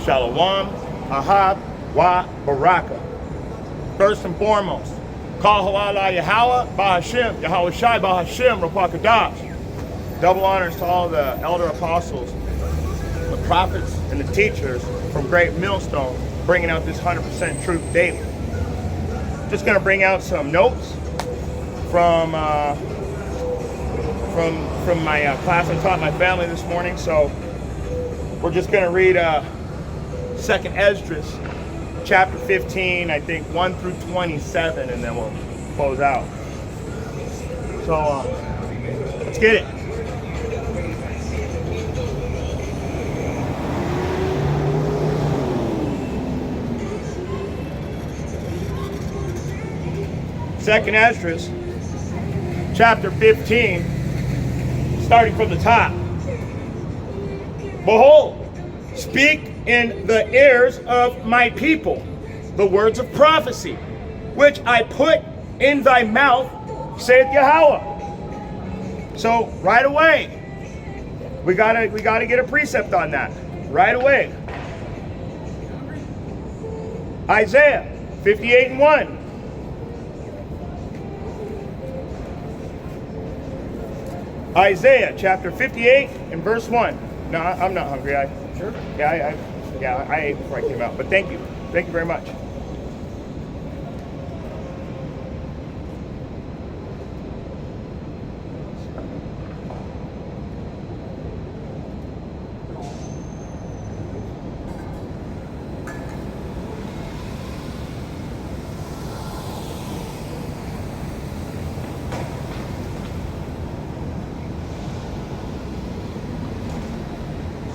Shalom, Ahab, Wa, Baraka. First and foremost, Kal Ha'ala Yahweh, Bahashem, Yahweh Shai, Bahashem, Rapakadash. Double honors to all the elder apostles, the prophets, and the teachers from Great Millstone, bringing out this 100% truth daily. Just going to bring out some notes from my class I taught my family this morning. So we're just going to read 2nd Esdras, chapter 15, I think 1 through 27, and then we'll close out. So let's get it. Second Esdras, chapter 15, starting from the top. Behold, speak in the ears of my people the words of prophecy, which I put in thy mouth, saith Yahweh. So right away, we gotta get a precept on that. Right away. Isaiah 58 and 1. Isaiah chapter 58 and verse 1. No, I'm not hungry. Sure. I ate before I came out. But thank you. Thank you very much.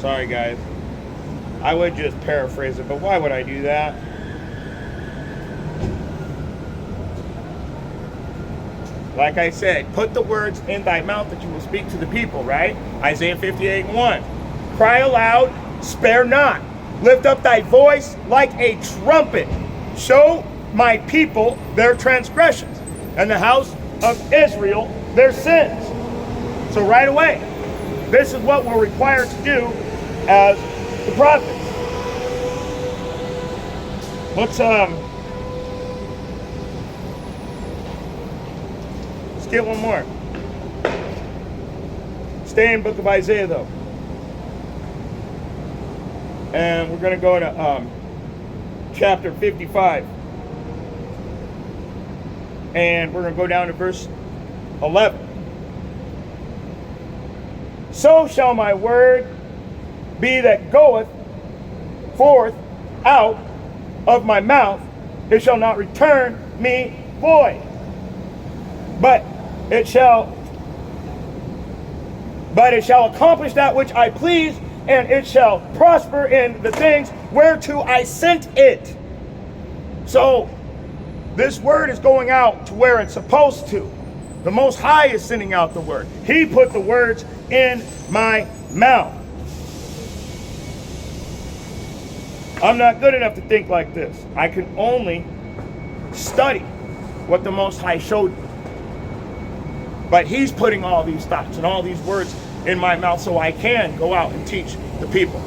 Sorry, guys. I would just paraphrase it, but why would I do that? Like I said, put the words in thy mouth that you will speak to the people, right? Isaiah 58 and 1. Cry aloud, spare not. Lift up thy voice like a trumpet. Show my people their transgressions, and the house of Israel their sins. So right away, this is what we're required to do as the prophets. Let's get one more. Stay in book of Isaiah though. And we're going to go to chapter 55. And we're going to go down to verse 11. So shall my word be that goeth forth out of my mouth, it shall not return me void, but it shall accomplish that which I please, and it shall prosper in the things whereto I sent it. So this word is going out to where it's supposed to. The Most High is sending out the word. He put the words in my mouth. I'm not good enough to think like this. I can only study what the Most High showed me. But He's putting all these thoughts and all these words in my mouth so I can go out and teach the people.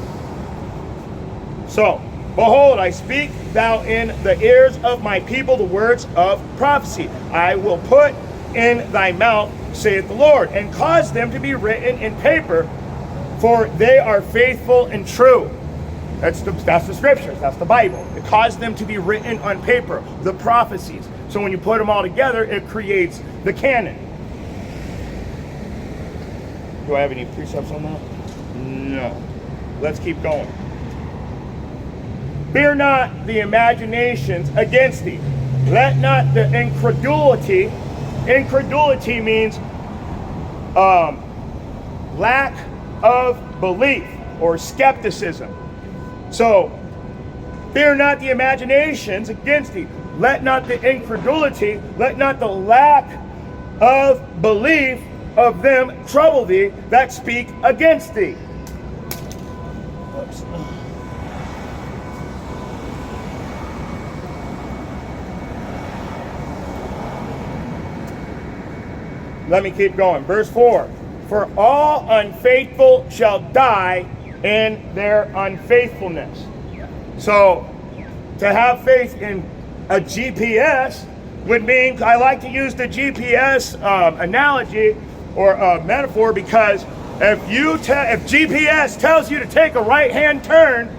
So, behold, I speak thou in the ears of my people the words of prophecy. I will put in thy mouth, saith the Lord, and cause them to be written in paper, for they are faithful and true. That's the scriptures, that's the Bible. It caused them to be written on paper, the prophecies. So when you put them all together, it creates the canon. Do I have any precepts on that? No. Let's keep going. Fear not the imaginations against thee. Let not the incredulity means lack of belief or skepticism. So, fear not the imaginations against thee. Let not the incredulity, let not the lack of belief of them trouble thee that speak against thee. Oops. Let me keep going. Verse 4. For all unfaithful shall die in their unfaithfulness. So to have faith in a GPS would mean, I like to use the GPS analogy or metaphor, because if GPS tells you to take a right-hand turn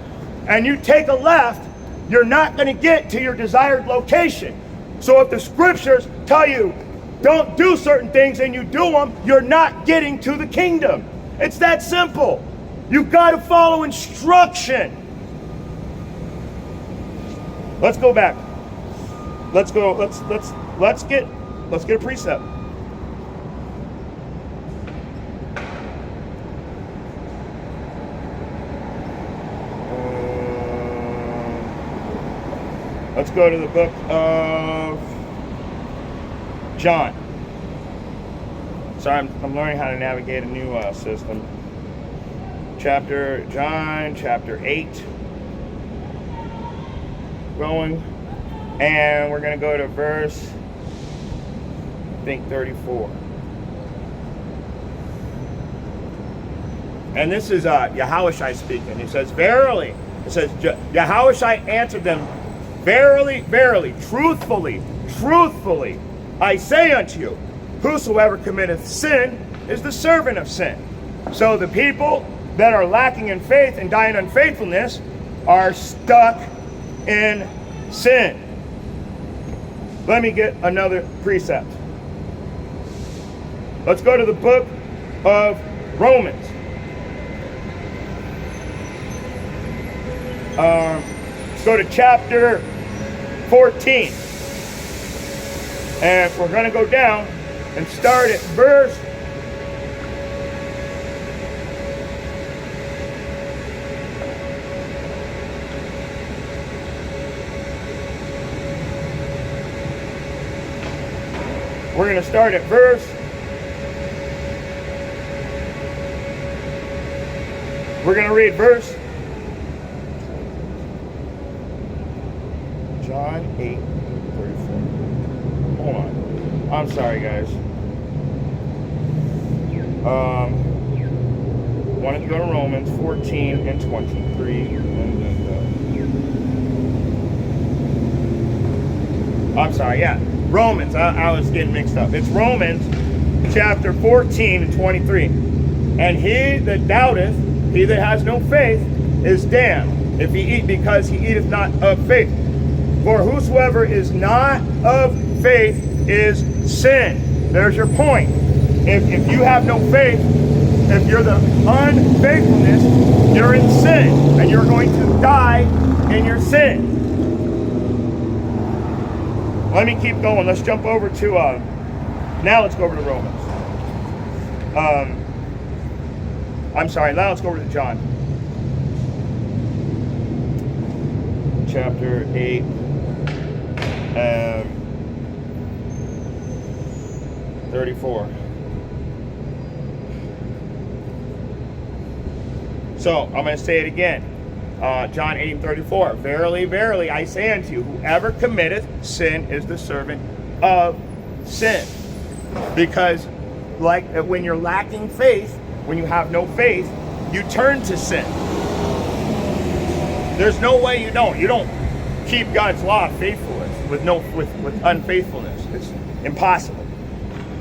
and you take a left, you're not going to get to your desired location. So if the scriptures tell you don't do certain things and you do them, you're not getting to the kingdom. It's that simple. You've got to follow instruction. Let's go back. Let's go. Let's get a precept. Let's go to the book of John. Sorry, I'm learning how to navigate a new system. John chapter 8. Going, and we're going to go to verse, I think, 34. And this is Yahushua speaking. He says, verily, it says, Yahushua answered them, verily, verily, truthfully, I say unto you, whosoever committeth sin is the servant of sin. So the people that are lacking in faith and die in unfaithfulness are stuck in sin. Let me get another precept. Let's go to the book of Romans. Let's go to chapter 14. And we're going to go down and start at verse 'We're going to read verse John 8:34. Hold on. I'm sorry, guys. Wanted to go to Romans 14 and 23. I'm sorry, yeah. Romans, I was getting mixed up. It's Romans chapter 14 and 23. And he that doubteth, he that has no faith, is damned, if he eat, because he eateth not of faith. For whosoever is not of faith is sin. There's your point. If you have no faith, if you're the unfaithfulness, you're in sin, and you're going to die in your sin. Let me keep going. Let's jump over to, now let's go over to Romans. I'm sorry, now let's go over to John. Chapter 8. 34. So, I'm going to say it again. John 8:34. Verily, verily, I say unto you, whoever committeth sin is the servant of sin. Because, like when you're lacking faith, when you have no faith, you turn to sin. There's no way you don't. You don't keep God's law of faithfulness with unfaithfulness. It's impossible.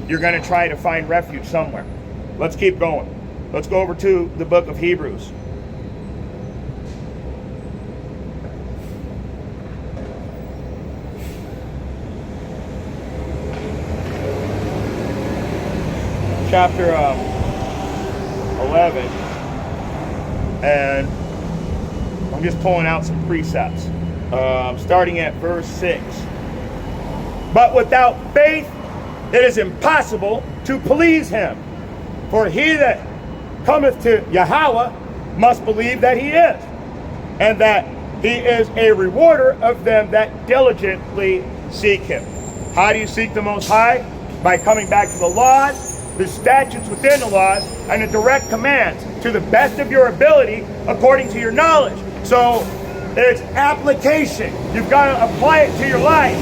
You're going to try to find refuge somewhere. Let's keep going. Let's go over to the book of Hebrews. Chapter 11, and I'm just pulling out some precepts, starting at verse 6. But without faith it is impossible to please him. For he that cometh to Yahweh must believe that he is, and that he is a rewarder of them that diligently seek him. How do you seek the Most High? By coming back to the laws, the statutes within the laws, and the direct commands to the best of your ability according to your knowledge. So it's application. You've got to apply it to your life.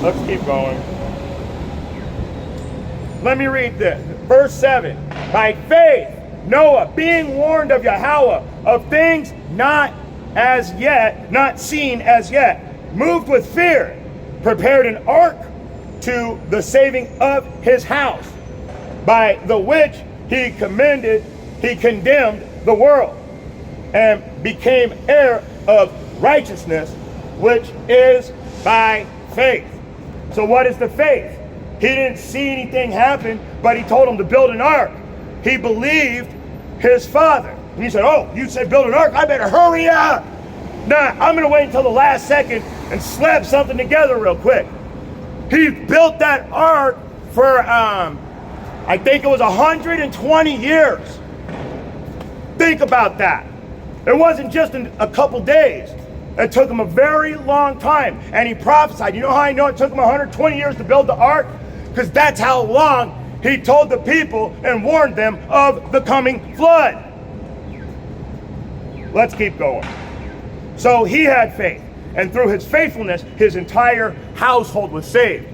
Let's keep going. Let me read this. Verse 7. By faith Noah, being warned of Yahweh, of things not seen as yet, moved with fear, prepared an ark to the saving of his house, by the which he condemned the world, and became heir of righteousness, which is by faith. So what is the faith? He didn't see anything happen, but he told him to build an ark. He believed his father. And he said, oh, you said build an ark? I better hurry up. Nah, I'm going to wait until the last second and slap something together real quick. He built that ark for, I think it was 120 years. Think about that. It wasn't just in a couple days. It took him a very long time. And he prophesied. You know how I know it took him 120 years to build the ark? Because that's how long he told the people and warned them of the coming flood. Let's keep going. So he had faith. And through his faithfulness, his entire household was saved.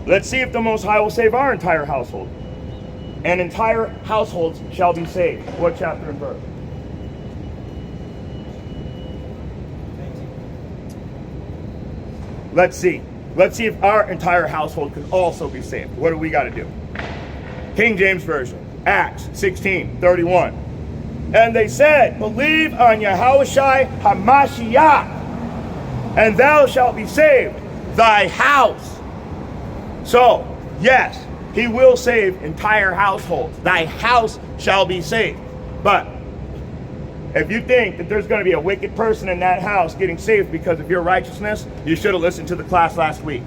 Let's see if the Most High will save our entire household. And entire households shall be saved. What chapter and verse? Let's see. Let's see if our entire household can also be saved. What do we got to do? King James Version, Acts 16:31. And they said, believe on Yahushua HaMashiach, and thou shalt be saved, thy house. So, yes, he will save entire households. Thy house shall be saved. But if you think that there's going to be a wicked person in that house getting saved because of your righteousness, you should have listened to the class last week.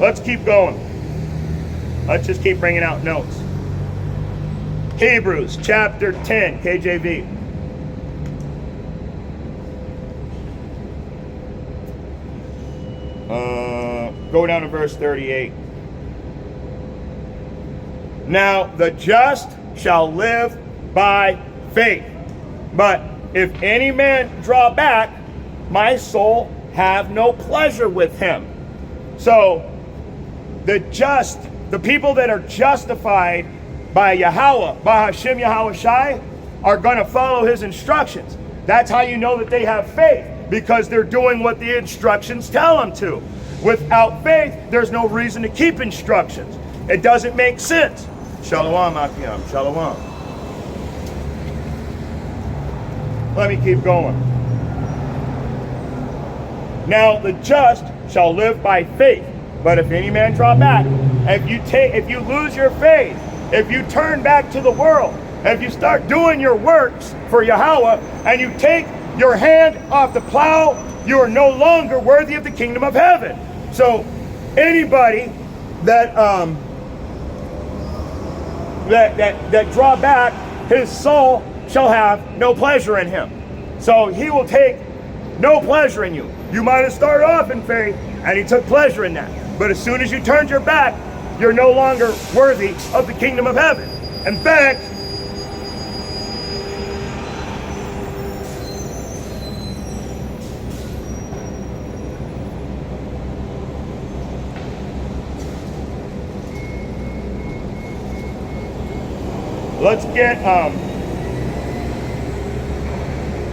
Let's keep going. Let's just keep bringing out notes. Hebrews chapter 10, KJV. Go down to verse 38. Now the just shall live by faith. But if any man draw back, my soul have no pleasure with him. So the just, the people that are justified by Yahweh, by Hashem Yahushai, are going to follow his instructions. That's how you know that they have faith, because they're doing what the instructions tell them to. Without faith, there's no reason to keep instructions. It doesn't make sense. Shalom, Akim. Shalom. Let me keep going. Now the just shall live by faith. But if any man draw back, if you lose your faith, if you turn back to the world, if you start doing your works for Yahweh, and you take your hand off the plow, you are no longer worthy of the kingdom of heaven. So anybody that draw back, his soul shall have no pleasure in him. So he will take no pleasure in you. You might have started off in faith, and he took pleasure in that. But as soon as you turned your back, you're no longer worthy of the kingdom of heaven. In fact,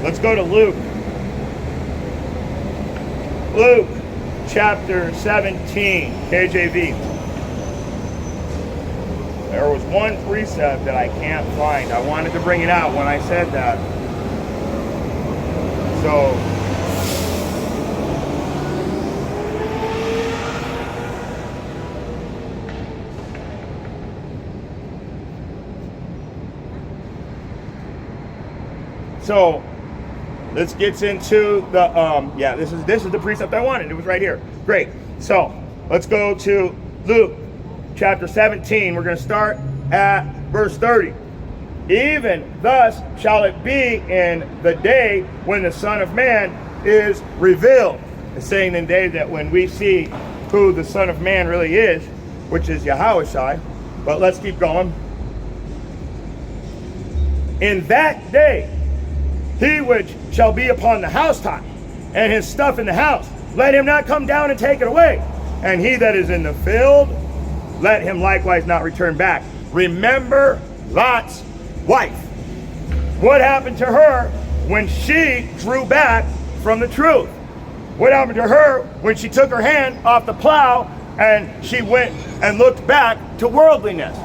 let's go to Luke. Luke chapter 17, KJV. There was one precept that I can't find. I wanted to bring it out when I said that. So let's get into the this is the precept I wanted. It was right here. Great. So let's go to Luke chapter 17. We're going to start at verse 30. Even thus shall it be in the day when the Son of Man is revealed. It's saying in the day that when we see who the Son of Man really is, which is Yahushai. But let's keep going. In that day, he which shall be upon the housetop, and his stuff in the house, let him not come down and take it away. And he that is in the field, let him likewise not return back. Remember Lot's wife. What happened to her when she drew back from the truth? What happened to her when she took her hand off the plow and she went and looked back to worldliness?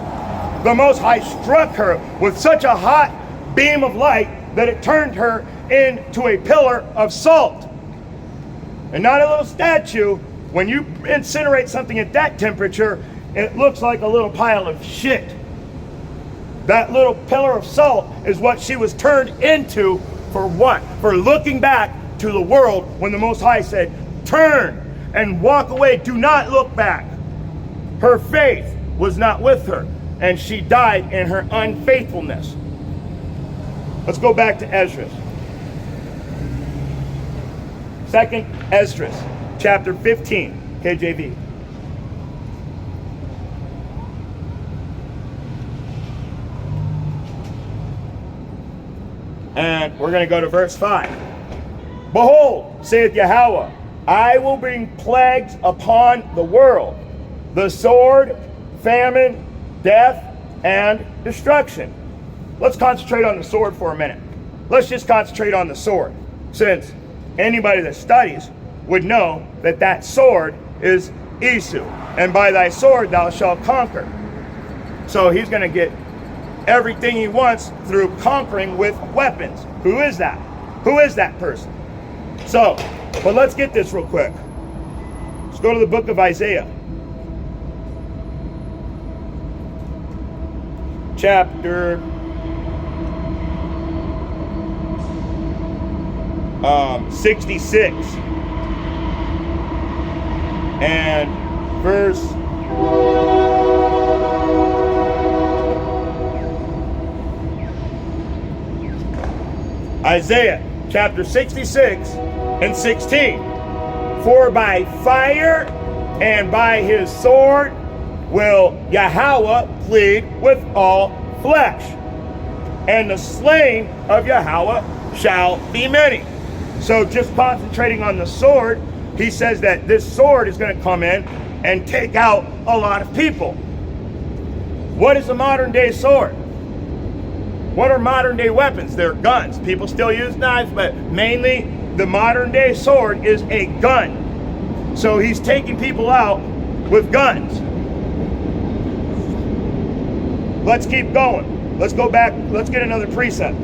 The Most High struck her with such a hot beam of light that it turned her into a pillar of salt. And not a little statue. When you incinerate something at that temperature, it looks like a little pile of shit. That little pillar of salt is what she was turned into. For what? For looking back to the world when the Most High said, turn and walk away, do not look back. Her faith was not with her, and she died in her unfaithfulness. Let's go back to Esdras. 2nd Esdras, chapter 15, KJV. And we're going to go to verse 5. Behold, saith Yahweh, I will bring plagues upon the world, the sword, famine, death, and destruction. Let's concentrate on the sword for a minute. Let's just concentrate on the sword, since anybody that studies would know that that sword is Esau. And by thy sword thou shalt conquer. So he's going to get everything he wants through conquering with weapons. Who is that? Who is that person? So, but let's get this real quick. Let's go to the book of Isaiah. Chapter 66. And verse Isaiah chapter 66 and 16. For by fire and by his sword will Yahweh plead with all flesh, and the slain of Yahweh shall be many. So just concentrating on the sword, he says that this sword is going to come in and take out a lot of people. What is a modern day sword? What are modern day weapons? They're guns. People still use knives, but mainly the modern day sword is a gun. So he's taking people out with guns. Let's keep going. Let's go back. Let's get another precept.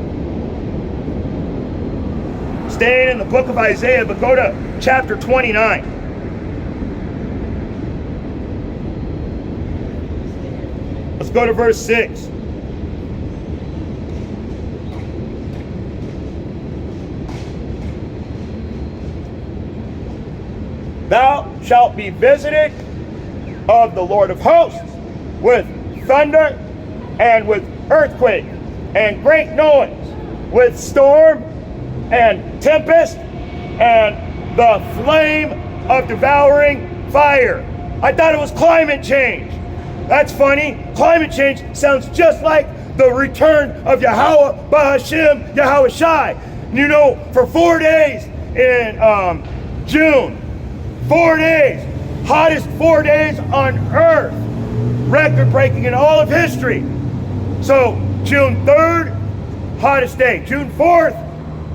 Staying in the book of Isaiah, but go to chapter 29. Let's go to verse 6. Thou shalt be visited of the Lord of hosts with thunder and with earthquake and great noise, with storm and tempest and the flame of devouring fire. I thought it was climate change. That's funny. Climate change sounds just like the return of Yahweh Ba'Hashem Yahweh Shai. You know, for 4 days in June, 4 days, hottest 4 days on earth, record breaking in all of history. So June 3rd, hottest day. June 4th,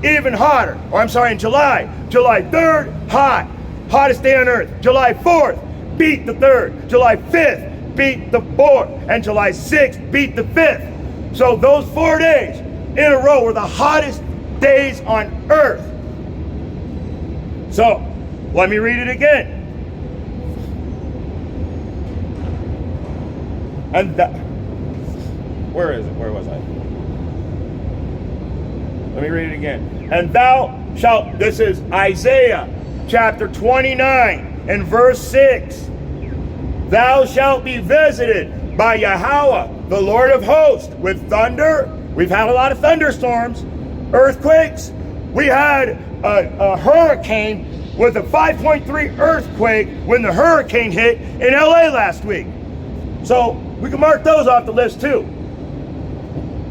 even hotter. Or I'm sorry, in July 3rd, hot, hottest day on earth. July 4th, beat the 3rd. July 5th, beat the 4th. And July 6th, beat the 5th. So those 4 days in a row were the hottest days on earth. So let me read it again. And where is it? Where was I? Let me read it again. And thou shalt, this is Isaiah chapter 29 and verse 6. Thou shalt be visited by Yahweh, the Lord of hosts, with thunder. We've had a lot of thunderstorms, earthquakes. We had a hurricane with a 5.3 earthquake when the hurricane hit in LA last week. So we can mark those off the list too.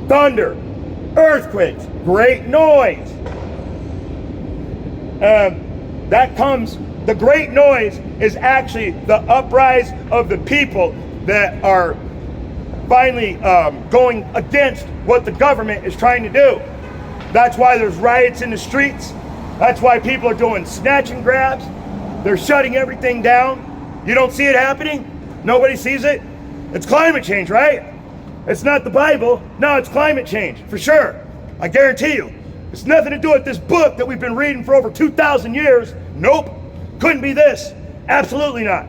Thunder, earthquakes, great noise. That comes The great noise is actually the uprise of the people that are finally going against what the government is trying to do. That's why there's riots in the streets. That's why people are doing snatch and grabs. They're shutting everything down. You don't see it happening? Nobody sees it? It's climate change, right? It's not the Bible. No, it's climate change, for sure. I guarantee you. It's nothing to do with this book that we've been reading for over 2,000 years. Nope. Couldn't be this. Absolutely not.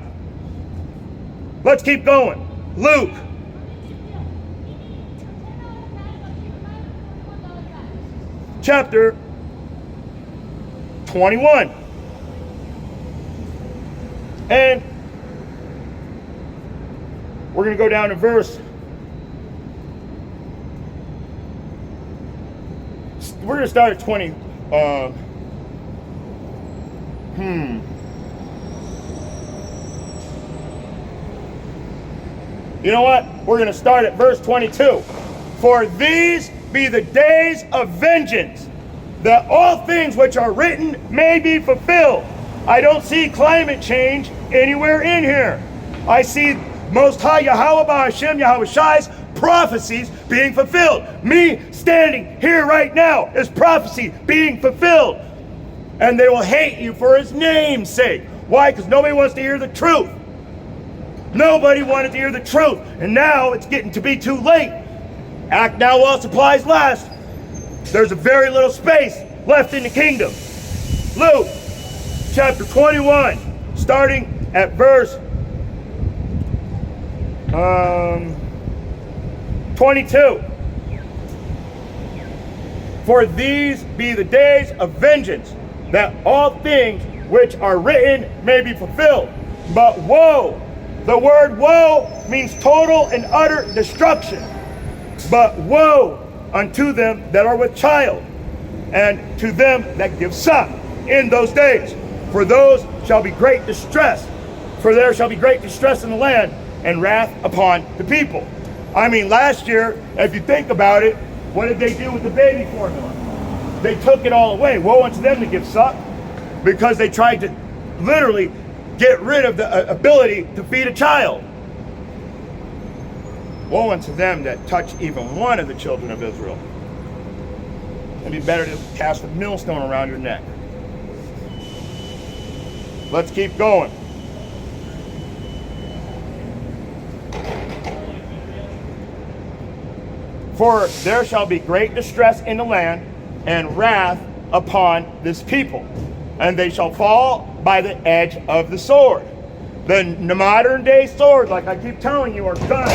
Let's keep going. Luke. Chapter 21. And we're going to go down to verse. We're going to start at 20. You know what? We're going to start at verse 22. For these be the days of vengeance, that all things which are written may be fulfilled. I don't see climate change anywhere in here. I see Most High Yahweh Ba'Hashem Yahweh Shai's prophecies being fulfilled. Me standing here right now is prophecy being fulfilled. And they will hate you for his name's sake. Why? Because nobody wants to hear the truth. Nobody wanted to hear the truth. And now it's getting to be too late. Act now while supplies last. There's a very little space left in the kingdom. Luke chapter 21, starting at verse 22. For these be the days of vengeance, that all things which are written may be fulfilled. But woe, the word woe means total and utter destruction. But woe unto them that are with child, and to them that give suck in those days. For those shall be great distress. For there shall be great distress in the land, and wrath upon the people. I mean, last year, if you think about it, what did they do with the baby formula? They took it all away. Woe unto them that give suck, because they tried to literally get rid of the ability to feed a child. Woe unto them that touch even one of the children of Israel. It'd be better to cast a millstone around your neck. Let's keep going. For there shall be great distress in the land, and wrath upon this people, and they shall fall by the edge of the sword. The modern day sword, like I keep telling you, are guns.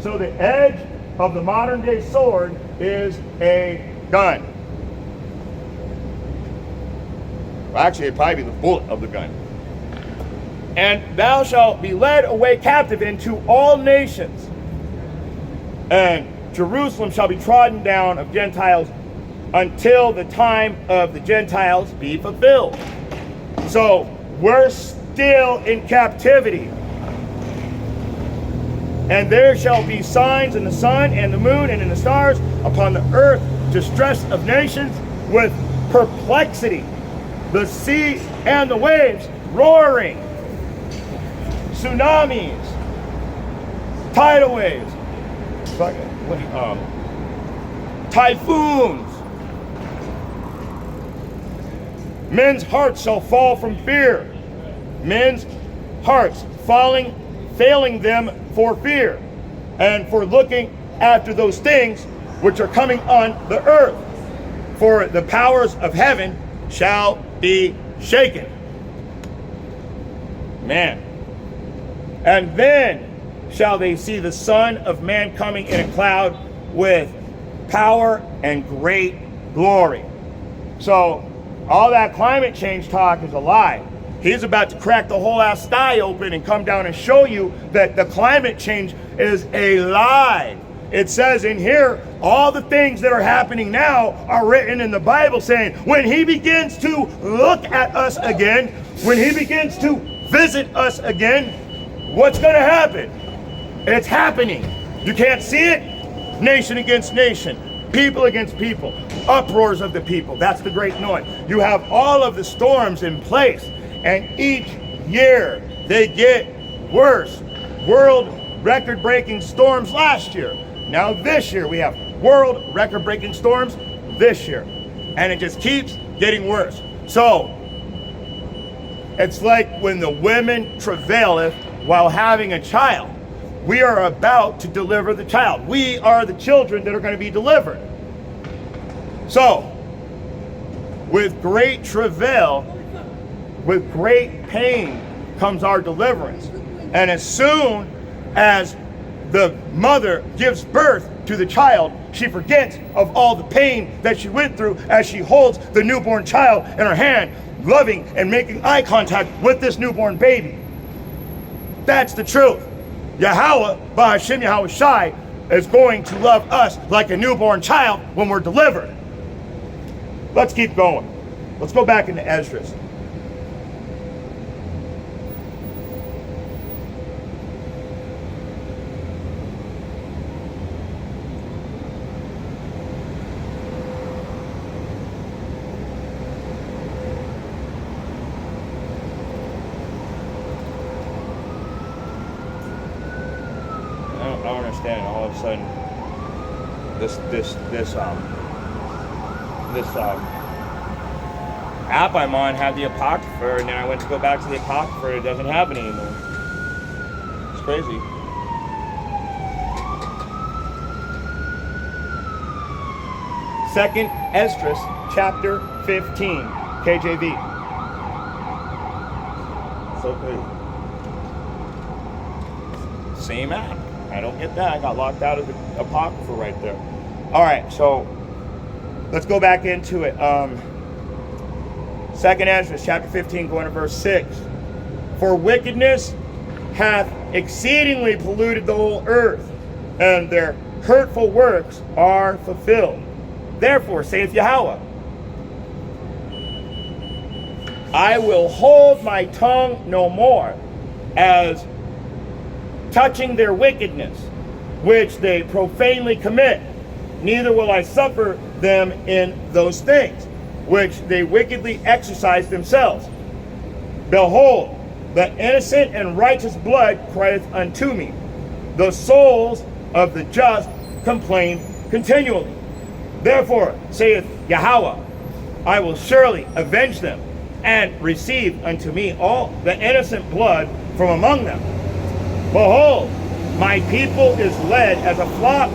So the edge of the modern day sword is a gun. Well, actually, it'd probably be the bullet of the gun. And thou shalt be led away captive into all nations, and Jerusalem shall be trodden down of Gentiles until the time of the Gentiles be fulfilled. So we're still in captivity. And there shall be signs in the sun and the moon and in the stars, upon the earth distress of nations with perplexity, the sea and the waves roaring, tsunamis, tidal waves, typhoons. Men's hearts shall fall from fear. Men's hearts failing them for fear, and for looking after those things which are coming on the earth. For the powers of heaven shall be shaken. Man. And then shall they see the Son of Man coming in a cloud with power and great glory. So all that climate change talk is a lie. He's about to crack the whole ass sky open and come down and show you that the climate change is a lie. It says in here, all the things that are happening now are written in the Bible, saying when he begins to look at us again, when he begins to visit us again, what's going to happen? It's happening. You can't see it? Nation against nation, people against people, uproars of the people. That's the great noise. You have all of the storms in place. And each year they get worse. World record-breaking storms last year. Now this year we have world record-breaking storms this year. And it just keeps getting worse. So, it's like when the women travaileth while having a child. We are about to deliver the child. We are the children that are going to be delivered. So, with great travail, with great pain comes our deliverance. And as soon as the mother gives birth to the child, she forgets of all the pain that she went through as she holds the newborn child in her hand, loving and making eye contact with this newborn baby. That's the truth. Yahweh, Ba'ashem Yahweh Shai, is going to love us like a newborn child when we're delivered. Let's keep going. Let's go back into Esdras. I don't understand. All of a sudden, this app I'm on had the Apocrypha, and then I went to go back to the Apocrypha, and it doesn't have it anymore. It's crazy. Second Esdras, chapter 15, KJV. So crazy. Same app. I don't get that. I got locked out of the Apocrypha right there. All right, so let's go back into it. Second Esdras, chapter 15, going to verse 6. For wickedness hath exceedingly polluted the whole earth, and their hurtful works are fulfilled. Therefore, saith Yahweh, I will hold my tongue no more, as touching their wickedness, which they profanely commit, neither will I suffer them in those things, which they wickedly exercise themselves. Behold, the innocent and righteous blood crieth unto me. The souls of the just complain continually. Therefore, saith Yahweh, I will surely avenge them, and receive unto me all the innocent blood from among them. Behold, my people is led as a flock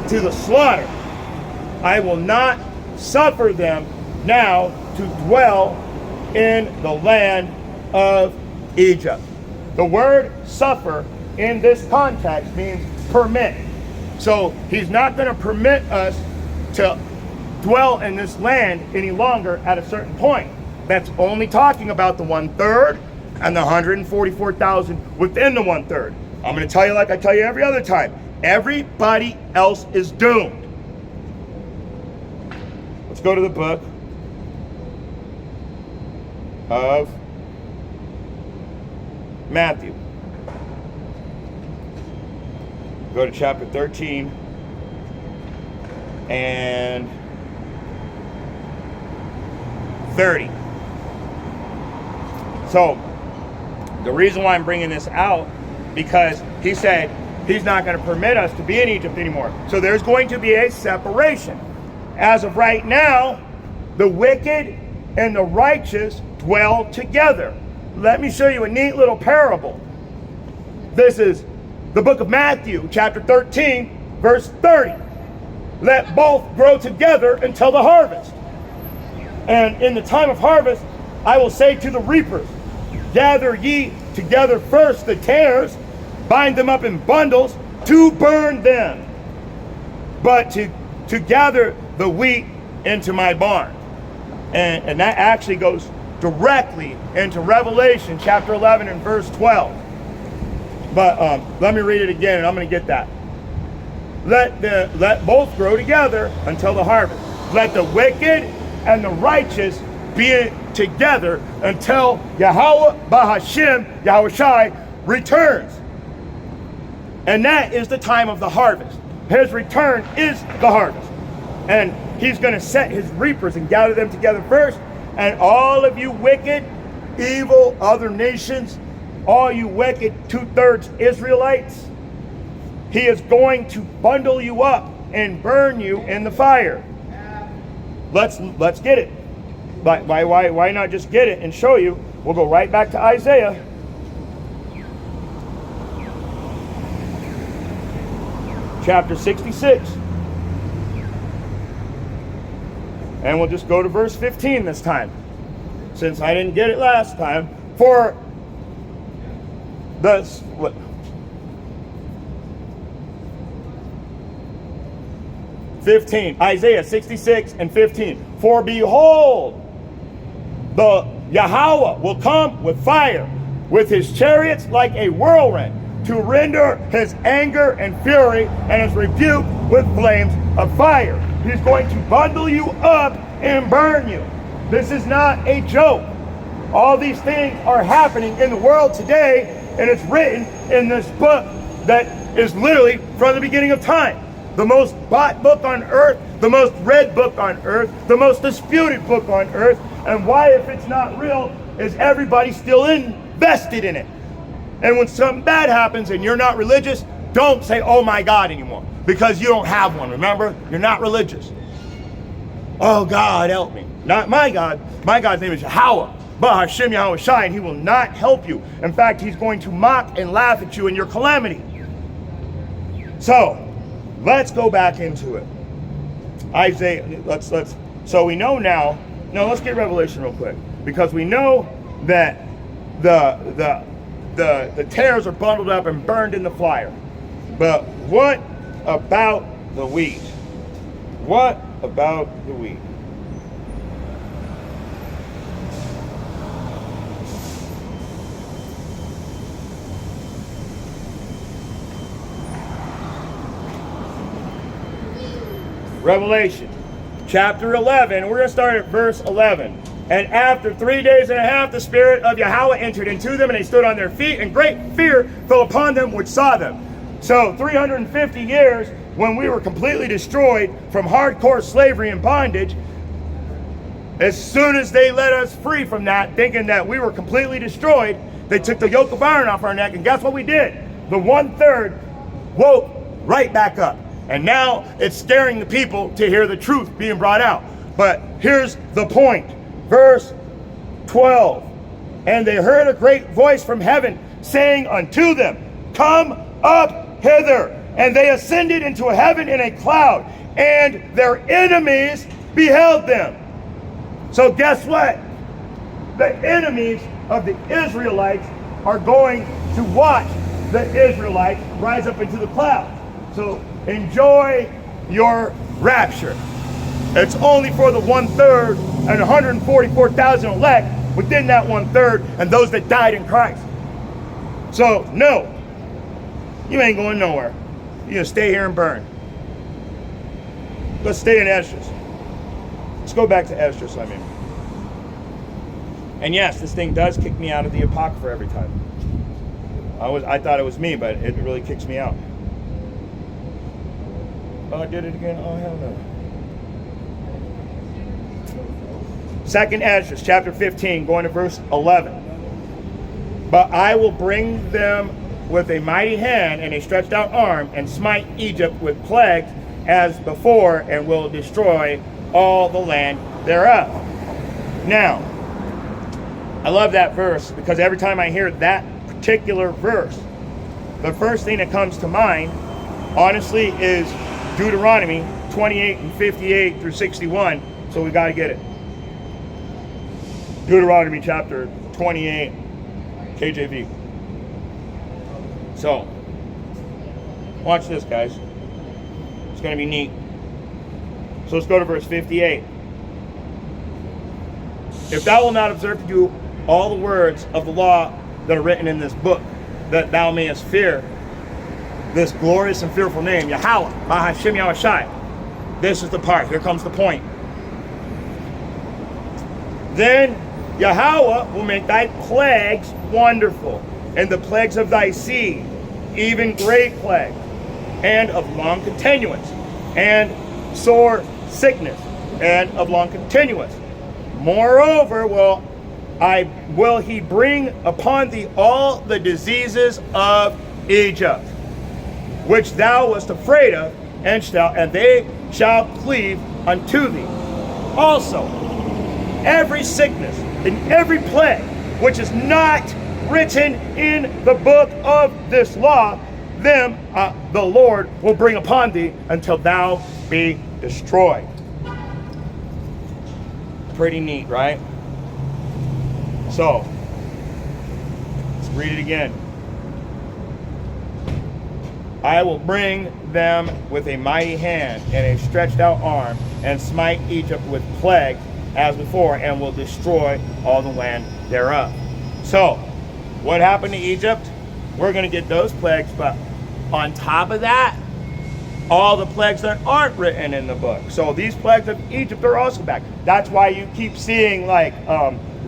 to the slaughter. I will not suffer them now to dwell in the land of Egypt. The word suffer in this context means permit. So he's not going to permit us to dwell in this land any longer at a certain point. That's only talking about the 1/3 and the 144,000 within the 1/3. I'm going to tell you like I tell you every other time. Everybody else is doomed. Let's go to the book of Matthew. Go to chapter 13 and 30. So, the reason why I'm bringing this out, because he said he's not going to permit us to be in Egypt anymore. So there's going to be a separation. As of right now, the wicked and the righteous dwell together. Let me show you a neat little parable. This is the book of Matthew, chapter 13, verse 30. Let both grow together until the harvest. And in the time of harvest, I will say to the reapers, gather ye together first the tares, bind them up in bundles to burn them, but to gather the wheat into my barn. And that actually goes directly into Revelation chapter 11 and verse 12. But let me read it again, and I'm going to get that. Let both grow together until the harvest. Let the wicked and the righteous be together until Yahweh Ba'ashem Yahweh Shai returns. And that is the time of the harvest. His return is the harvest. And he's going to set his reapers and gather them together first. And all of you wicked, evil other nations, all you wicked 2/3 Israelites, he is going to bundle you up and burn you in the fire. Let's get it. Why not just get it and show you? We'll go right back to Isaiah. Chapter 66. And we'll just go to verse 15 this time, since I didn't get it last time. For the... What? 15. Isaiah 66 and 15. For behold, the Yahweh will come with fire, with his chariots like a whirlwind, to render his anger and fury and his rebuke with flames of fire. He's going to bundle you up and burn you. This is not a joke. All these things are happening in the world today, and it's written in this book that is literally from the beginning of time. The most bought book on earth, the most read book on earth, the most disputed book on earth. And why, if it's not real, is everybody still invested in it? And when something bad happens and you're not religious, don't say, oh my God, anymore. Because you don't have one, remember? You're not religious. Oh God, help me. Not my God. My God's name is Yahweh. Bahashem Yahweh Shai, and he will not help you. In fact, he's going to mock and laugh at you in your calamity. So, let's go back into it. Isaiah, so we know now, no, let's get Revelation real quick. Because we know that the tares are bundled up and burned in the fire. But what about the wheat? What about the wheat? Revelation chapter 11, we're going to start at verse 11. And after 3 days and a half, the Spirit of Yahweh entered into them, and they stood on their feet, and great fear fell upon them which saw them. So 350 years, when we were completely destroyed from hardcore slavery and bondage, as soon as they let us free from that, thinking that we were completely destroyed, they took the yoke of iron off our neck, and guess what we did? The 1/3 woke right back up. And now it's scaring the people to hear the truth being brought out. But here's the point. Verse 12. And they heard a great voice from heaven saying unto them, come up hither. And they ascended into heaven in a cloud, and their enemies beheld them. So guess what? The enemies of the Israelites are going to watch the Israelites rise up into the clouds. So enjoy your rapture. It's only for the 1/3 and 144,000 elect within that 1/3 and those that died in Christ. So no, you ain't going nowhere. You're gonna stay here and burn. Let's stay in Esdras. Let's go back to Esdras, I mean. And yes, this thing does kick me out of the Apocrypha every time. I thought it was me, but it really kicks me out. Oh, I did it again? Oh, hell no. 2nd Esdras, chapter 15, going to verse 11. But I will bring them with a mighty hand and a stretched out arm, and smite Egypt with plagues as before, and will destroy all the land thereof. Now, I love that verse, because every time I hear that particular verse, the first thing that comes to mind, honestly, is Deuteronomy 28 and 58 through 61. So we got to get it. Deuteronomy chapter 28, KJV. So, watch this, guys. It's going to be neat. So let's go to verse 58. If thou wilt not observe to do all the words of the law that are written in this book, that thou mayest fear this glorious and fearful name, Yahweh, Bahashem Yahweh Shai. This is the part. Here comes the point. Then Yahweh will make thy plagues wonderful, and the plagues of thy seed, even great plagues, and of long continuance, and sore sickness, and of long continuance. Moreover will will he bring upon thee all the diseases of Egypt, which thou wast afraid of, and they shall cleave unto thee. Also, every sickness and every plague which is not written in the book of this law, them the Lord will bring upon thee until thou be destroyed. Pretty neat, right? So, let's read it again. I will bring them with a mighty hand and a stretched out arm, and smite Egypt with plague as before, and will destroy all the land thereof. So, what happened to Egypt? We're going to get those plagues, but on top of that, all the plagues that aren't written in the book. So these plagues of Egypt are also back. That's why you keep seeing like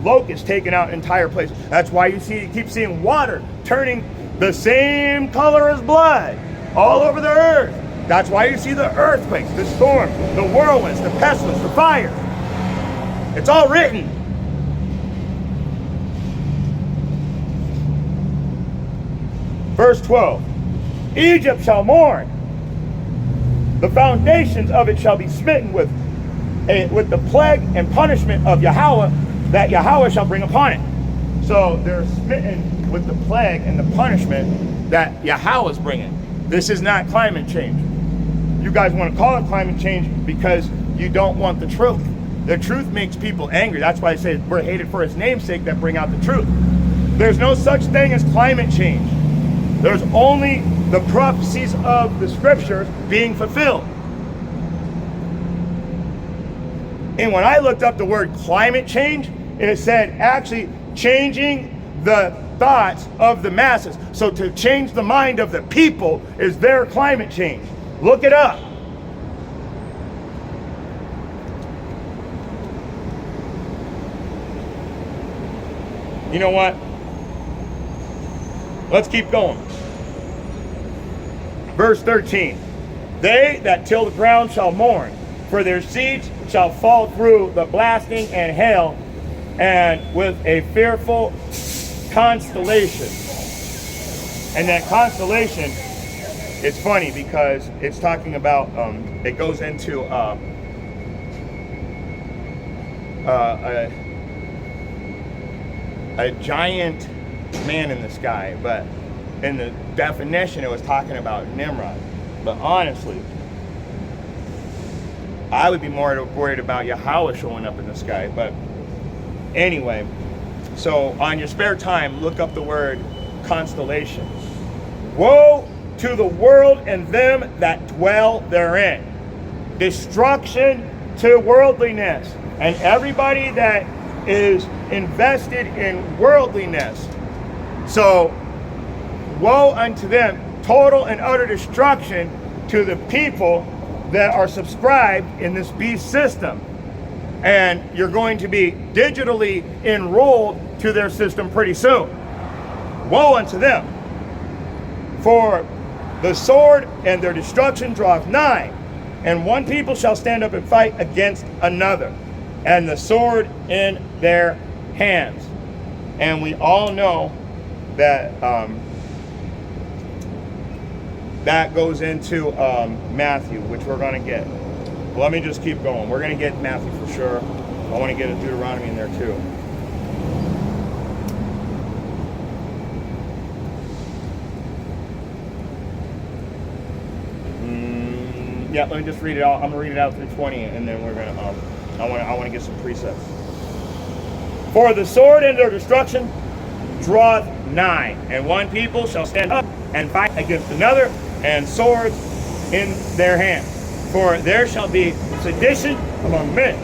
locusts taking out entire places. That's why you keep seeing water turning the same color as blood all over the earth. That's why you see the earthquakes, the storms, the whirlwinds, the pestilence, the fire. It's all written. Verse 12. Egypt shall mourn. The foundations of it shall be smitten with the plague and punishment of Yahweh, that Yahweh shall bring upon it. So they're smitten with the plague and the punishment that Yahweh is bringing. This is not climate change. You guys want to call it climate change because you don't want the truth. The truth makes people angry. That's why I say we're hated for his namesake that bring out the truth. There's no such thing as climate change. There's only the prophecies of the scriptures being fulfilled. And when I looked up the word climate change, it said actually changing the thoughts of the masses. So to change the mind of the people is their climate change. Look it up. You know what? Let's keep going. Verse 13. They that till the ground shall mourn, for their seeds shall fall through the blasting and hail, and with a fearful constellation. And that constellation, it's funny because it's talking about, it goes into a giant man in the sky, but in the definition it was talking about Nimrod. But honestly, I would be more worried about Yahweh showing up in the sky. But anyway, so on your spare time, look up the word constellation. Woe to the world and them that dwell therein. Destruction to worldliness and everybody that is invested in worldliness. So woe unto them, total and utter destruction to the people that are subscribed in this beast system. And you're going to be digitally enrolled to their system pretty soon. Woe unto them. For the sword and their destruction draweth nigh, and one people shall stand up and fight against another, and the sword in their hands. And we all know that that goes into Matthew, which we're going to get. Well, let me just keep going. We're going to get Matthew for sure. I want to get a Deuteronomy in there too. Yeah, let me just read it out. I'm gonna read it out through 20, and then we're gonna. I want to get some precepts. For the sword and their destruction draweth nigh, and one people shall stand up and fight against another, and swords in their hands. For there shall be sedition among men,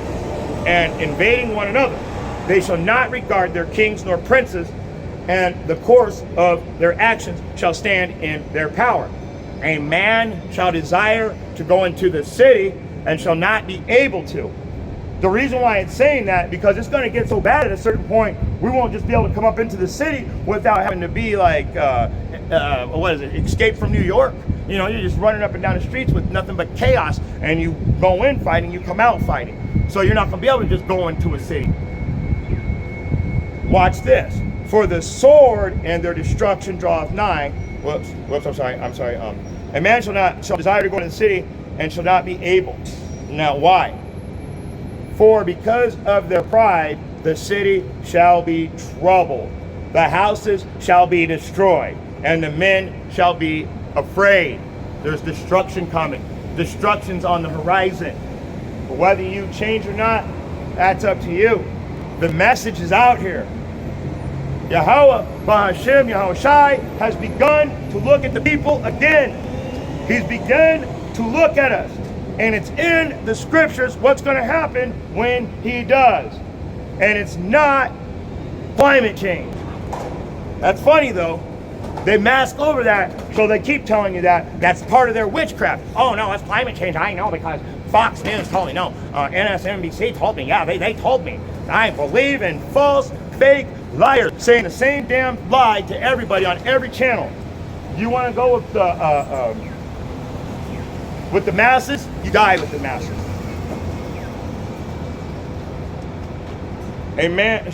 and invading one another. They shall not regard their kings nor princes, and the course of their actions shall stand in their power. A man shall desire to go into the city and shall not be able to. The reason why it's saying that, because it's going to get so bad at a certain point, we won't just be able to come up into the city without having to be like, what is it, Escape from New York? You know, you're just running up and down the streets with nothing but chaos, and you go in fighting, you come out fighting. So you're not going to be able to just go into a city. Watch this. For the sword and their destruction draweth nigh. I'm sorry. A man shall desire to go into the city and shall not be able. Now why? For because of their pride, the city shall be troubled. The houses shall be destroyed, and the men shall be afraid. There's destruction coming. Destruction's on the horizon. But whether you change or not, that's up to you. The message is out here. Yahweh, Bahashem, Yahushai has begun to look at the people again. He's begun to look at us. And it's in the scriptures what's going to happen when he does. And it's not climate change. That's funny though. They mask over that, so they keep telling you that that's part of their witchcraft. Oh no, it's climate change. I know because Fox News told me. No, NSNBC told me. Yeah, they told me. I believe in false, fake liars saying the same damn lie to everybody on every channel. You want to go with the masses? You die with the masses. Amen.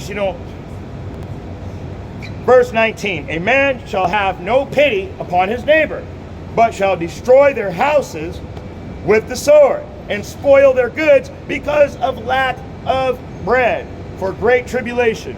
Verse 19, a man shall have no pity upon his neighbor, but shall destroy their houses with the sword, and spoil their goods because of lack of bread, for great tribulation.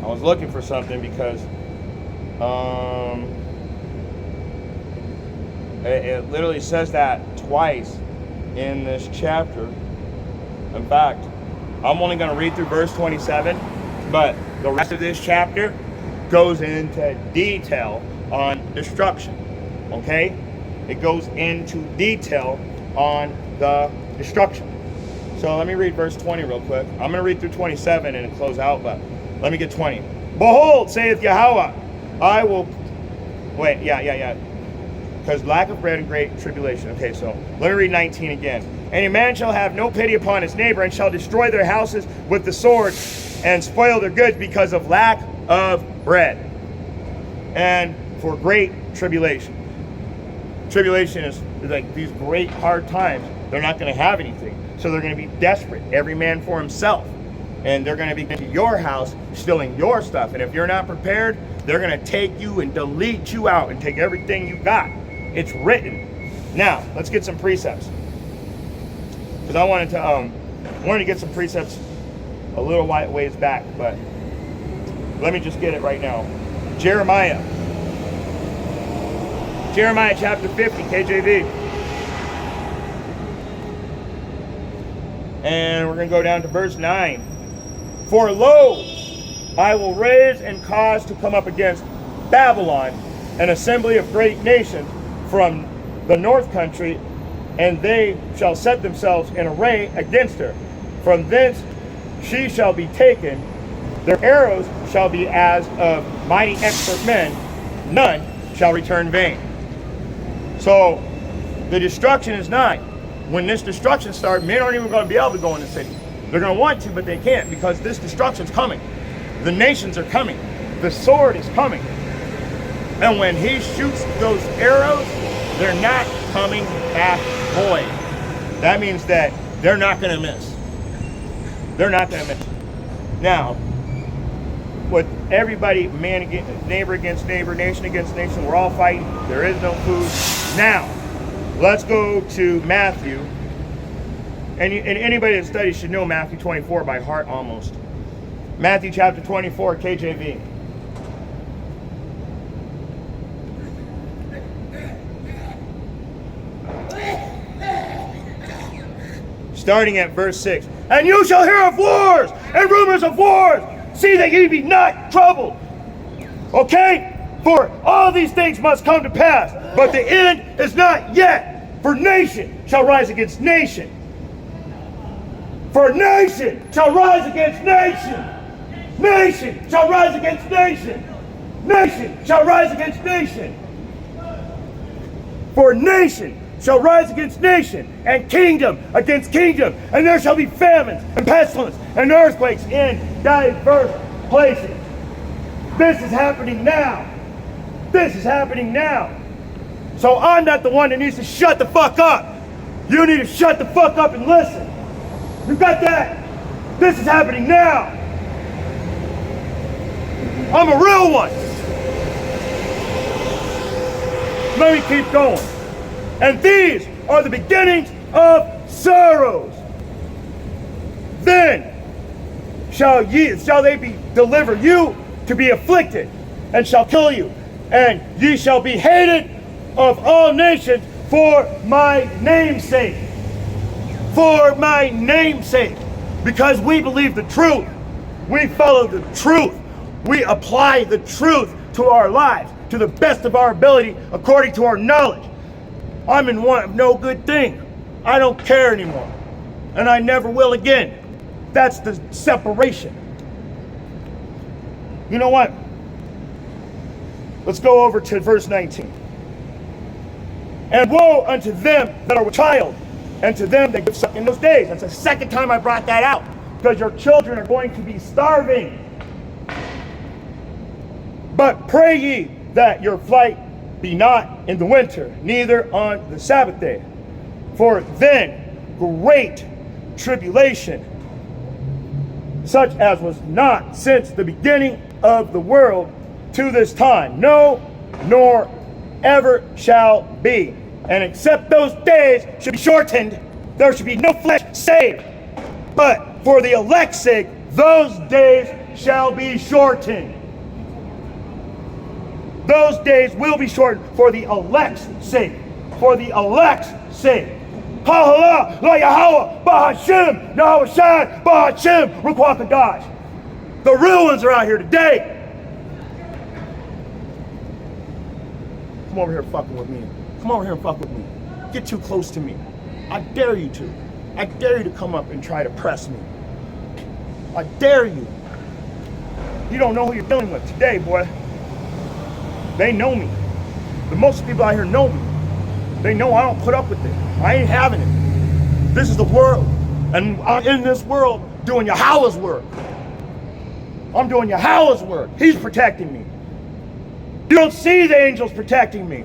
I was looking for something because it literally says that twice in this chapter. In fact, I'm only going to read through verse 27, but the rest of this chapter goes into detail on destruction. Okay? It goes into detail on the destruction. So let me read verse 20 real quick. I'm going to read through 27 and close out, but let me get 20. Behold, saith Yahweh, I will... Wait, yeah. Because lack of bread and great tribulation. Okay, so let me read 19 again. And a man shall have no pity upon his neighbor, and shall destroy their houses with the sword, and spoil their goods because of lack of bread. And for great tribulation. Tribulation is like these great hard times. They're not going to have anything. So they're going to be desperate, every man for himself. And they're going to be into your house, stealing your stuff. And if you're not prepared, they're going to take you and delete you out and take everything you got. It's written. Now, let's get some precepts. Because I wanted to get some precepts a little ways back, but let me just get it right now. Jeremiah chapter 50, KJV. And we're going to go down to verse 9. For lo, I will raise and cause to come up against Babylon an assembly of great nations from the north country, and they shall set themselves in array against her. From thence she shall be taken. Their arrows shall be as of mighty expert men. None shall return vain. So the destruction is nigh. When this destruction starts, men aren't even going to be able to go in the city. They're going to want to, but they can't, because this destruction's coming. The nations are coming. The sword is coming. And when he shoots those arrows, they're not coming back void. That means that they're not going to miss. They're not going to miss. Now, with everybody, neighbor against neighbor, nation against nation, we're all fighting. There is no food. Now, let's go to Matthew. And anybody that studies should know Matthew 24 by heart almost. Matthew chapter 24, KJV. Starting at verse 6. And you shall hear of wars and rumors of wars. See that ye be not troubled. Okay? For all these things must come to pass. But the end is not yet. For nation shall rise against nation. For nation shall rise against nation. Nation shall rise against nation. nation shall rise against nation. For nation shall rise against nation, and kingdom against kingdom, and there shall be famines and pestilence and earthquakes in diverse places. This is happening now. This is happening now. So I'm not the one that needs to shut the fuck up. You need to shut the fuck up and listen. You got that? This is happening now. I'm a real one. Let me keep going. And these are the beginnings of sorrows. Then shall they deliver you to be afflicted, and shall kill you, and ye shall be hated of all nations for my name's sake. For my name's sake. Because we believe the truth. We follow the truth. We apply the truth to our lives to the best of our ability according to our knowledge. I'm in want of no good thing. I don't care anymore. And I never will again. That's the separation. You know what? Let's go over to verse 19. And woe unto them that are with child, and to them that give suck in those days. That's the second time I brought that out, because your children are going to be starving. But pray ye that your flight be not in the winter, neither on the Sabbath day. For then great tribulation, such as was not since the beginning of the world to this time, no, nor ever shall be. And except those days should be shortened, there should be no flesh saved. But for the elect's sake, those days shall be shortened. Those days will be shortened for the elect's sake. For the elect's sake. Ha-ha-la, la Yahweh, Bahashim, Yahweh Shai, Bahashim, Rukwakadash. The real ones are out here today. Come over here fucking with me. Come over here and fuck with me. Get too close to me. I dare you to. I dare you to come up and try to press me. I dare you. You don't know who you're dealing with today, boy. They know me. The most people out here know me. They know I don't put up with it. I ain't having it. This is the world. And I'm in this world doing Yahweh's work. I'm doing Yahweh's work. He's protecting me. You don't see the angels protecting me.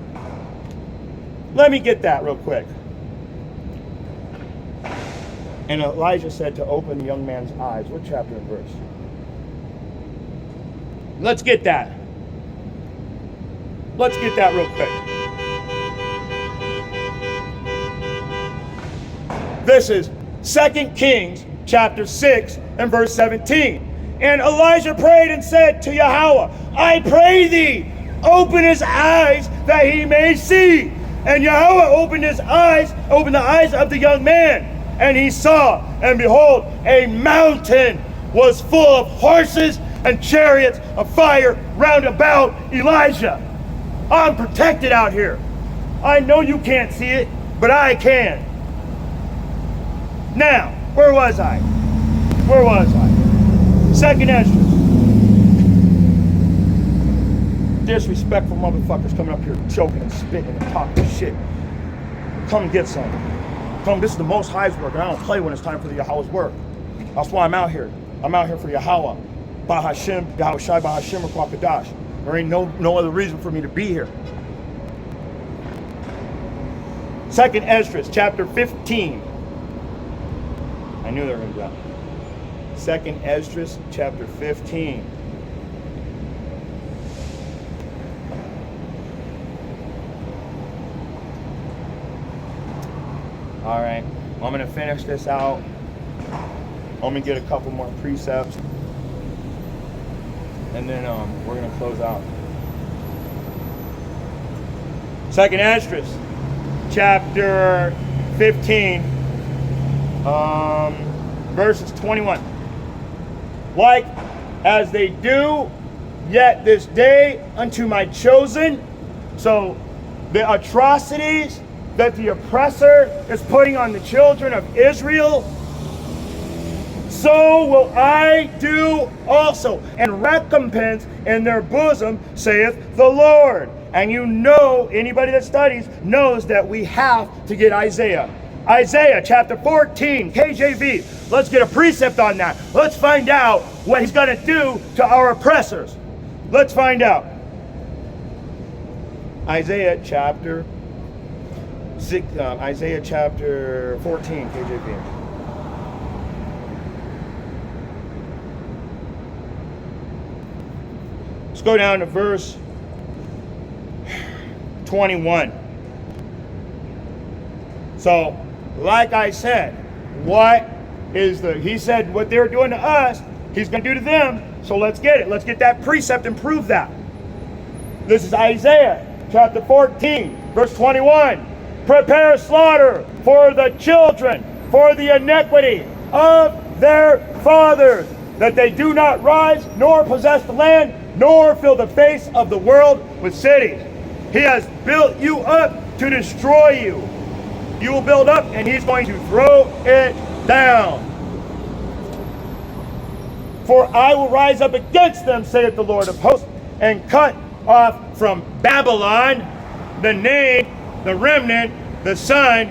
Let me get that real quick. And Elijah said to open the young man's eyes. What chapter and verse? Let's get that. Let's get that real quick. This is 2 Kings chapter 6 and verse 17. And Elijah prayed and said to Yahweh, I pray thee, open his eyes that he may see. And Yahweh opened the eyes of the young man, and he saw, and behold, a mountain was full of horses and chariots of fire round about Elijah. I'm protected out here. I know you can't see it, but I can. Now, where was I? Where was I? 2 Esdras. Disrespectful motherfuckers coming up here choking and spitting and talking shit. Come and get some. Come, this is the Most High's work, and I don't play when it's time for the Yahweh's work. That's why I'm out here. I'm out here for Yahweh. Bahashim, Yahweh Shai, Bahashim, or Kwakadash. There ain't no other reason for me to be here. 2 Esdras, chapter 15. I knew they were going to go. 2 Esdras, chapter 15. All right, I'm going to finish this out. I'm going to get a couple more precepts. And then we're going to close out. 2 Esdras, chapter 15, verses 21. Like as they do yet this day unto my chosen. So the atrocities that the oppressor is putting on the children of Israel, so will I do also, and recompense in their bosom, saith the Lord. And you know, anybody that studies knows that we have to get Isaiah. Isaiah chapter 14, KJV. Let's get a precept on that. Let's find out what he's going to do to our oppressors. Let's find out. Isaiah chapter 14, KJV. Let's go down to verse 21. So, like I said, he said what they're doing to us, he's going to do to them. So let's get it. Let's get that precept and prove that. This is Isaiah chapter 14, verse 21. Prepare slaughter for the children, for the iniquity of their fathers, that they do not rise, nor possess the land, nor fill the face of the world with cities. He has built you up to destroy you. You will build up, and he's going to throw it down. For I will rise up against them, saith the Lord of hosts, and cut off from Babylon the name, the remnant, the son,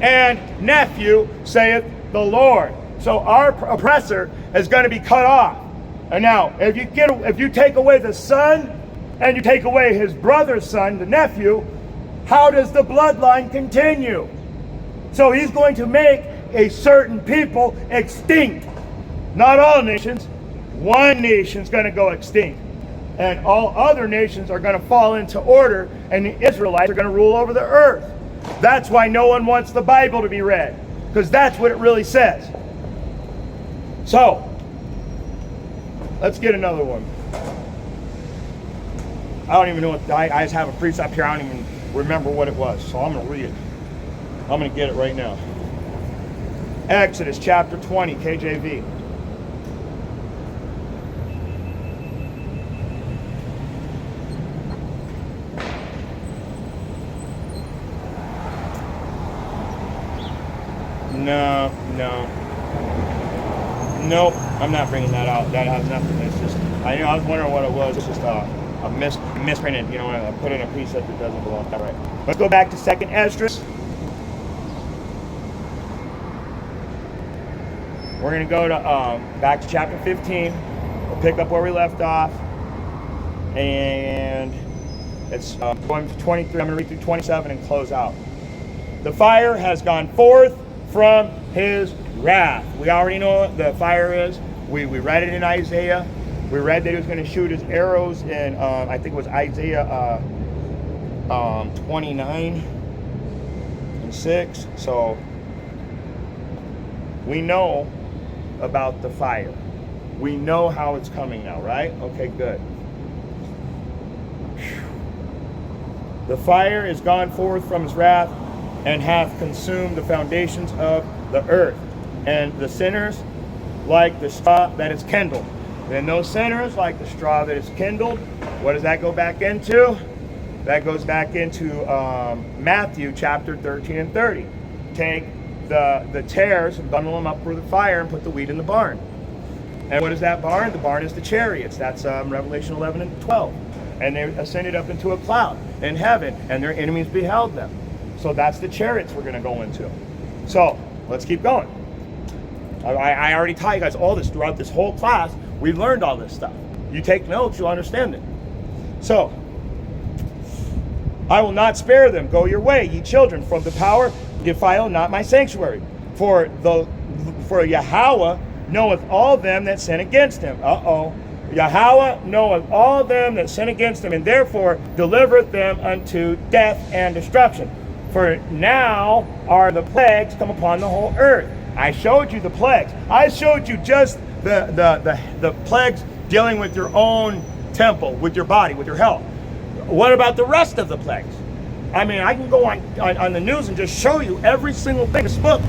and nephew, saith the Lord. So our oppressor is going to be cut off. And now, if you take away the son, and you take away his brother's son, the nephew, how does the bloodline continue? So he's going to make a certain people extinct. Not all nations. One nation's going to go extinct. And all other nations are going to fall into order, and the Israelites are going to rule over the earth. That's why no one wants the Bible to be read, because that's what it really says. So, let's get another one. I don't even know what, I just have a precept here, I don't even remember what it was, so I'm going to read it. I'm going to get it right now. Exodus chapter 20, KJV. Nope, I'm not bringing that out. That has nothing. It's just, I was wondering what it was. It's just a misprinted, I put in a precept that doesn't belong. All right. Let's go back to 2nd Esdras. We're going to go to back to chapter 15. We'll pick up where we left off. And it's going to 23. I'm going to read through 27 and close out. The fire has gone forth from his wrath. We already know what the fire is. We read it in Isaiah. We read that he was going to shoot his arrows in, I think it was Isaiah 29 and 6. So we know about the fire. We know how it's coming now, right? Okay, good. The fire is gone forth from his wrath, and hath consumed the foundations of the earth, and the sinners like the straw that is kindled. Then those sinners like the straw that is kindled. What does that go back into? That goes back into Matthew chapter 13 and 30. Take the tares and bundle them up for the fire and put the wheat in the barn. And what is that barn? The barn is the chariots. That's Revelation 11 and 12. And they ascended up into a cloud in heaven, and their enemies beheld them. So that's the chariots we're going to go into. So let's keep going. I already taught you guys all this throughout this whole class. We've learned all this stuff. You take notes, you'll understand it. So, I will not spare them. Go your way, ye children, from the power. Defile not my sanctuary. For Yahweh knoweth all them that sin against him. Yahweh knoweth all them that sin against him, and therefore delivereth them unto death and destruction. For now are the plagues come upon the whole earth. I showed you the plagues. I showed you just the plagues dealing with your own temple, with your body, with your health. What about the rest of the plagues? I mean, I can go on the news and just show you every single thing this book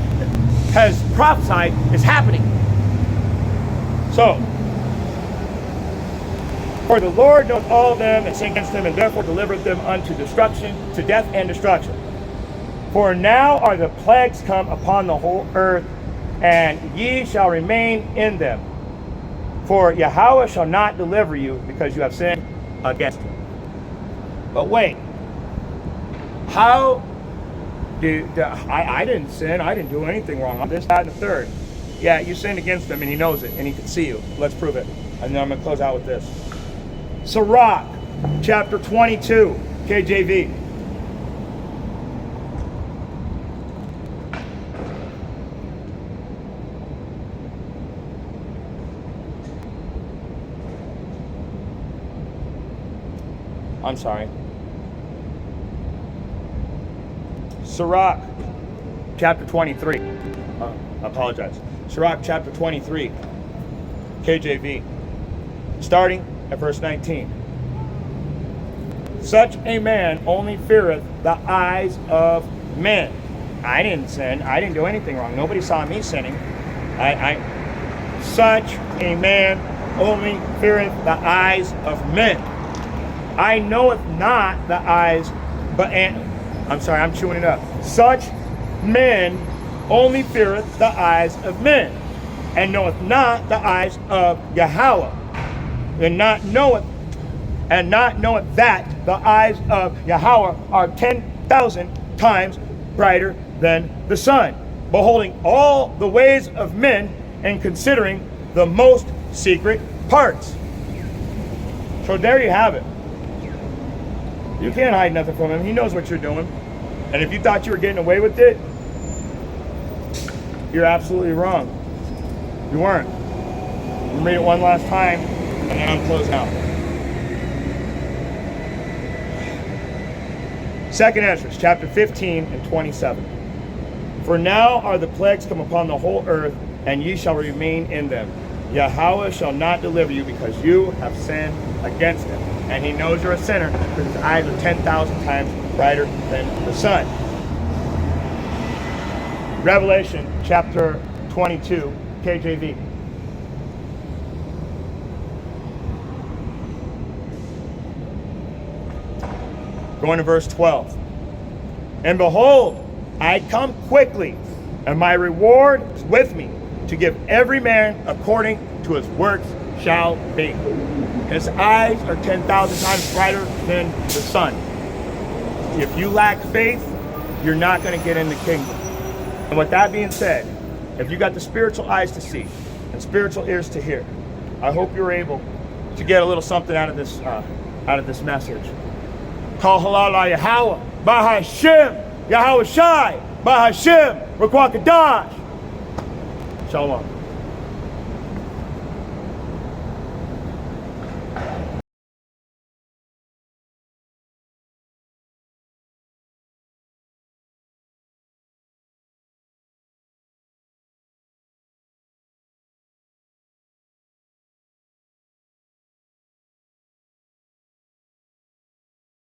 has prophesied is happening. So, for the Lord knoweth all them that sin against him, and therefore delivereth them unto destruction, to death and destruction. For now are the plagues come upon the whole earth, and ye shall remain in them. For Yahweh shall not deliver you because you have sinned against him. But wait, how did I didn't sin? I didn't do anything wrong. I'm this, that, and the third. Yeah, you sinned against him, and he knows it, and he can see you. Let's prove it. And then I'm going to close out with this. Sirach, chapter 22, KJV. I'm sorry. Sirach, chapter 23. I apologize. Sirach, chapter 23, KJV. Starting at verse 19. Such a man only feareth the eyes of men. I didn't sin. I didn't do anything wrong. Nobody saw me sinning. Such a man only feareth the eyes of men. I knoweth not the eyes, I'm sorry, I'm chewing it up. Such men only feareth the eyes of men, and knoweth not the eyes of Yahweh, and not knoweth that the eyes of Yahweh are 10,000 times brighter than the sun, beholding all the ways of men, and considering the most secret parts. So there you have it. You can't hide nothing from him. He knows what you're doing. And if you thought you were getting away with it, you're absolutely wrong. You weren't. I'm going to read it one last time, and then I'm closing out. 2nd Esdras, chapter 15 and 27. For now are the plagues come upon the whole earth, and ye shall remain in them. Yahweh shall not deliver you because you have sinned against him. And he knows you're a sinner because his eyes are 10,000 times brighter than the sun. Revelation chapter 22, KJV. Going to verse 12. And behold, I come quickly, and my reward is with me, to give every man according to his works shall be. His eyes are 10,000 times brighter than the sun. If you lack faith, you're not going to get in the kingdom. And with that being said, if you got the spiritual eyes to see and spiritual ears to hear, I hope you're able to get a little something out of this message. Call halal Yahweh, Bahashem, Yahweh Shai, Bahashem, Rakwakadash. Shalom.